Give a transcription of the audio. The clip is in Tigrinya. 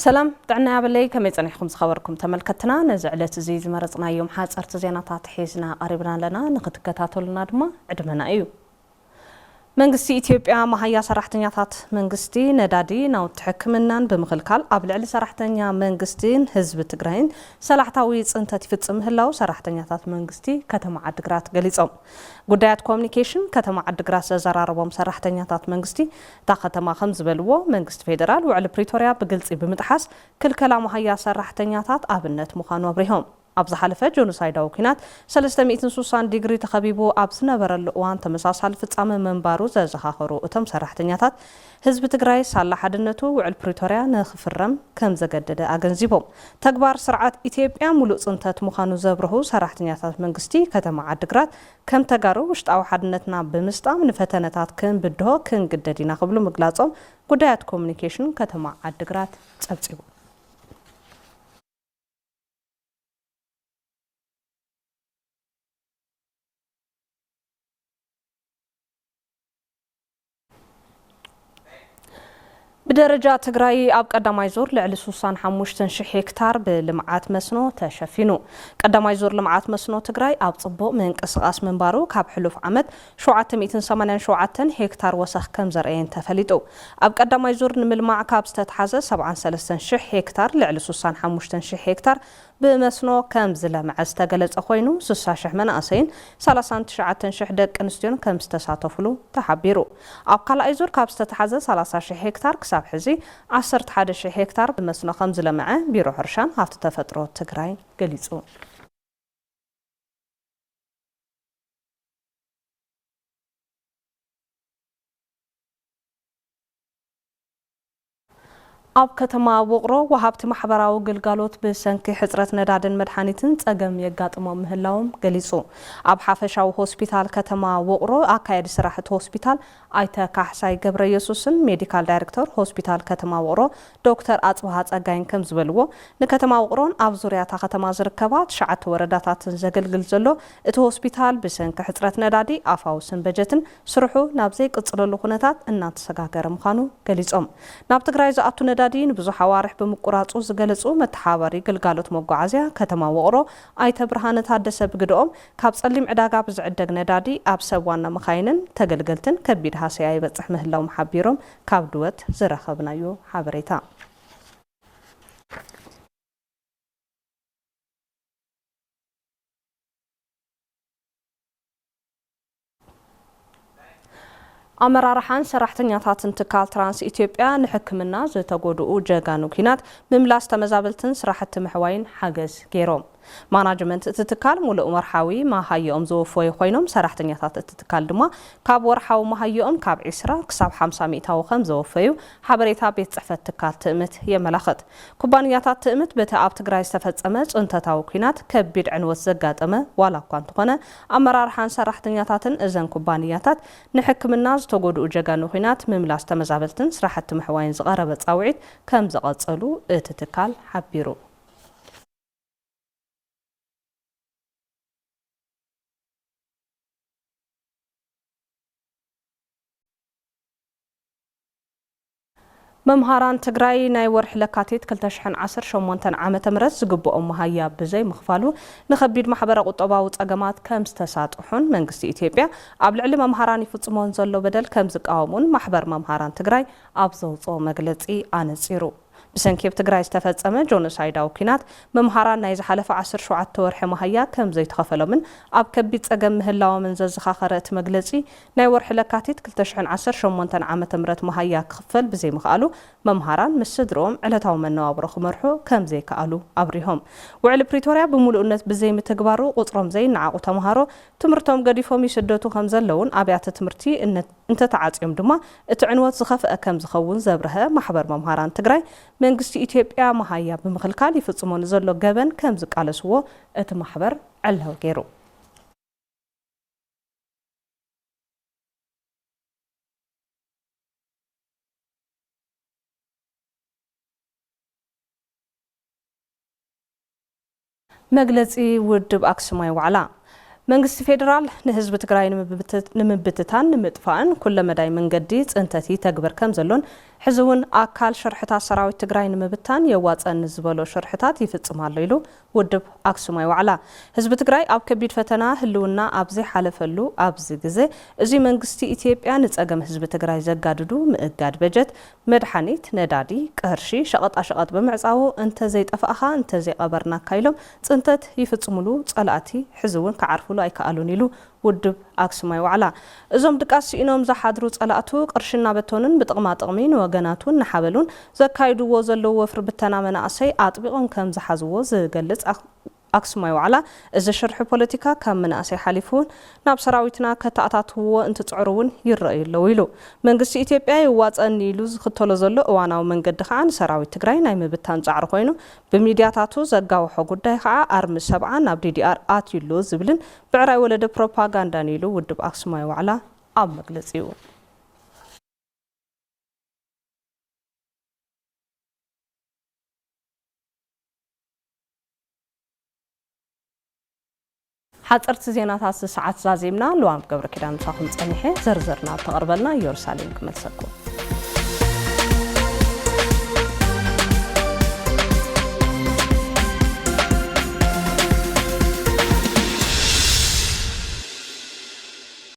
سلام دعنا عبلي كم يصنعكم خبركم تملكتنا نزعلت زي مرصنا يوم حاصرت زينات حيزنا قريبنا لنا نكتكتاتلنا دما عدمنا ايو መንግስቲ ኢትዮጵያ ማህያ ሰራሕተኛታት መንግስቲ ነዳዲ ናውት ሕክምናን ብምኽልካል ኣብ ልዕሊ ሰራሕተኛ መንግስቲን ህዝቢ ትግራይን ሰላሕታዊ ጽንተት ይፍጽም ህላው ሰራሕተኛታት መንግስቲ ከተማ ዓድግራት ገሊጾም ጉዳያት ኮሙኒኬሽን ከተማ ዓድግራት ዘዘራረቦም ሰራሕተኛታት መንግስቲ ታ ከተማ ከም ዝበልዎ መንግስቲ ፌደራል ውዕሊ ፕሪቶሪያ ብግልጺ ብምጥሓስ ክልከላ ማህያ ሰራሕተኛታት ኣብነት ምዃኑ አብሪሆም ኣብ ዝሓለፈ ጆኖሳይዳዊ ኩናት 360 ዲግሪ ተኸቢቡ ኣብ ዝነበረሉ እዋን ተመሳሳሊ ፍጻመ መንባሩ ዘዘኻኽሩ እቶም ሰራሕተኛታት ህዝቢ ትግራይ ሳላ ሓድነቱ ውዕል ፕሪቶሪያ ንኽፍረም ከም ዘገደደ ኣገንዚቦም ተግባር ስርዓት ኢትዮጵያ ሙሉእ ጽንተት ምዃኑ ዘብርሁ ሰራሕተኛታት መንግስቲ ከተማ ዓድግራት ከም ተጋሩ ውሽጣዊ ሓድነትና ብምስጣም ንፈተነታት ክንብድሆ ክንግደድ ኢና ክብሉ ምግላጾም ጉዳያት ኮሙኒኬሽን ከተማ ዓድግራት ጸብጺቡ بدرجة تجري أب قدام يزور لعل سوسان حموشتن شح هكتار بلمعات مسنو تشفينو قدام يزور لمعات مسنو تجري أب صبو من قصقاس من بارو كاب حلوف عمد شوعة 280 هكتار وسخ كم زرعين تفليتو أب قدام يزور نملمع كاب ستتحازة 73 شح هكتار لعل سوسان حموشتن شح هكتار بمسنو كم زلا مع استقلت أخوينو 6 شح مناقصين 39 شح دق انستيون كم استساتفلو تحبيرو أب قال يزور كاب ستتحازة 30 شح هكتار كساب حزي 11 شح هكتار بمسنو كم زلا مع بيرو حرشان هافت تفترو تجراي قليصو ኣብ ከተማ ውቕሮ ወሃብቲ ማሕበራዊ ግልጋሎት ብሰንኪ ሕጽረት ነዳድን መድሓኒትን ጸገም የጋጥሞም ምህላዎም ገሊጹ ኣብ ሓፈሻዊ ሆስፒታል ከተማ ውቕሮ ኣካየዲ ስራሕቲ ሆስፒታል ኣይተ ካሕሳይ ገብረ ኢየሱስን ሜዲካል ዳይሬክተር ሆስፒታል ከተማ ውቕሮ ዶክተር ኣጽብሃ ጸጋይን ከም ዝበልዎ ንከተማ ውቕሮን ኣብ ዙርያታ ከተማ ዝርከባ 9 ወረዳታትን ዘገልግል ዘሎ እቲ ሆስፒታል ብሰንኪ ሕጽረት ነዳዲ ኣፋውስን በጀትን ስርሑ ናብ ዘይቅጽለሉ ኩነታት እናተሰጋገረ ምዃኑ ገሊጾም ናብ ትግራይ ዝኣቱ ነዳዲ ብዙሕ ሓዋርሕ ብምቁራጹ ዝገለጹ መተሓባሪ ግልጋሎት መጓዓዝያ ከተማ ውቕሮ ኣይተ ብርሃነ ታደሰ ብግድኦም ካብ ጸሊም ዕዳጋ ብዝዕደግ ነዳዲ ኣብ ሰብ ዋና መኻይንን ተገልገልትን ከቢድ ሃሰያ ይበጽሕ ምህላዎም ሓቢሮም ካብ ድወት ዝረኸብናዮ ሓበሬታ أمرارحان سرحتنياتاتن تكال ترانس إثيوبيا نحكمنا زتقودو جاغانو كينات مملاس تمزابلتن سراحت محوين حاجز كيروم ماناجمنت تتكال مولو مرحاوي ما هايوم زوفوي خوينوم سرحتنياتات تتكال دما كاب ورحاو ما هايوم كاب عسرا كساب 500 زوفيو حبريتا بيت صحفت تكال تأمت يملاخت كوبانياتات تأمت بتا اب تግራይ ዝተፈጸመ ጽንተታው ኩናት ከቢድ ዕንወት ዘጋጠመ ዋላ እኳ እንተኾነ ኣመራርሓን ሰራሕተኛታትን እዘን ኩባንያታት ንሕክምና ዝተጎድኡ ጀጋኑ ኩናት ምምላስ ተመዛበልትን ስራሕቲ ምሕዋይን ዝቐረበ ጻውዒት ከም ዝቐጸሉ እቲ ትካል ሓቢሩ ممهران تجري ناي ورح لكاتيت كلتشحن 18 عام تمرز زقبوا مهيا بزي مخفالو نخبيد محبرة قطبة وتأجمات كم استساطحون منقص إثيوبيا قبل علم ممهران يفتصمون زلوا بدل كم زقاومون محبر ممهران تجري أبزوصو مجلسي أنسيرو بسنكيب تجري استفدت أما جونوسايداو كينات ممهران نايز حلف 10 شعات ورح مهيا كم زي تخفلوا من أب كبيت أجم هلا ومن زخاخرة مجلسي ناي ورح لكاتيت كلتشحن 18 عام تمرت مهيا خفل بزي مخالو ممهران مسدروم على تاو من نوابرخ مرحو كم زي كالو أبريهم وعلى بريتوريا بملؤنة بزي متجبرو قطرم زي نعاقو تمهارو تمرتهم قديفهم يشدوتو خمزة لون أبيات تمرتي إن انت تعاطيهم دما اتعنوات زخف أكم زخون زبرها محبر ممهران تجري መንግስቲ ኢትዮጵያ ማሃያ ብምኽልካል ይፍጽሞን ዘሎ ገበን ከም ዝቃለስዎ እቲ ማሕበር ዕለው ገይሩ መግለጺ ውድብ ኣክሱማይ ዋዕላ መንግስት ፌደራል ንህዝብ ትግራይ ንምብትታን ንምጥፋእን ኩለ መዳይ መንገዲ ጽንተቲ ተግበር ከም ዘሎን ሕዝውን አካል ሽርሕታት ሰራዊት ትግራይ ንምብታን የዋጸን ዝበሎ ሽርሕታት ይፍጽማሉ ኢሉ ውድብ አክሱማይ ዋዕላ ህዝብ ትግራይ ኣብ ከቢድ ፈተና ህልውና ኣብዚ ሓለፈሉ ኣብዚ ግዜ እዚ መንግስቲ ኢትዮጵያ ንጸገም ህዝብ ትግራይ ዘጋድዱ ምእጋድ በጀት መድሓኒት ነዳዲ ቅርሺ ሸቐጣ ሸቐጥ ብምዕጻው እንተ ዘይጠፋእኻ እንተ ዘይቀበርና ካይሎም ጽንተት ይፍጽሙሉ ጸላእቲ ሕዝውን ከዓርፉሉ ኣይከኣሉን ኢሉ ውድብ አክሱማይ ዋዕላ እዞም ድቃስ ኢኖም ዘሓድሩ ጸላእቱ ቅርሽና በቶንን ብጥቕማ ጥቕሚን ወገናቱን ንሓበሉን ዘካይድዎ ዘለዉ ወፍሪ ብተና መናእሰይ ኣጥቢቖም ከም ዝሓዝዎ ዝገልጽ አክሱማይ ዋዕላ እዚ ሽርሒ ፖለቲካ ካብ መናእሰይ ሓሊፉን ናብ ሰራዊትና ከተኣታትዎ እንትጽዕሩውን ይረአዩ ኣለዉ ኢሉ መንግስቲ ኢትዮጵያ ይዋጸኒ ኢሉ ዝኽተሎ ዘሎ እዋናዊ መንገዲ ከዓ ንሰራዊት ትግራይ ናይ ምብታን ጻዕሪ ኮይኑ ብሚድያታቱ ዘጋውሖ ጉዳይ ከዓ ኣርሚ ሰብዓ ናብ ዲዲአር ኣትዩሎ ዝብልን ብዕራይ ወለደ ፕሮፓጋንዳን ኢሉ ውድብ አክሱማይ ዋዕላ ኣብ መግለጺኡ حاضرت زينات ساعات زازيمنا لوام قبر كده نساخم صنيحه زرزرنا تقربلنا يورساليم كمل سكو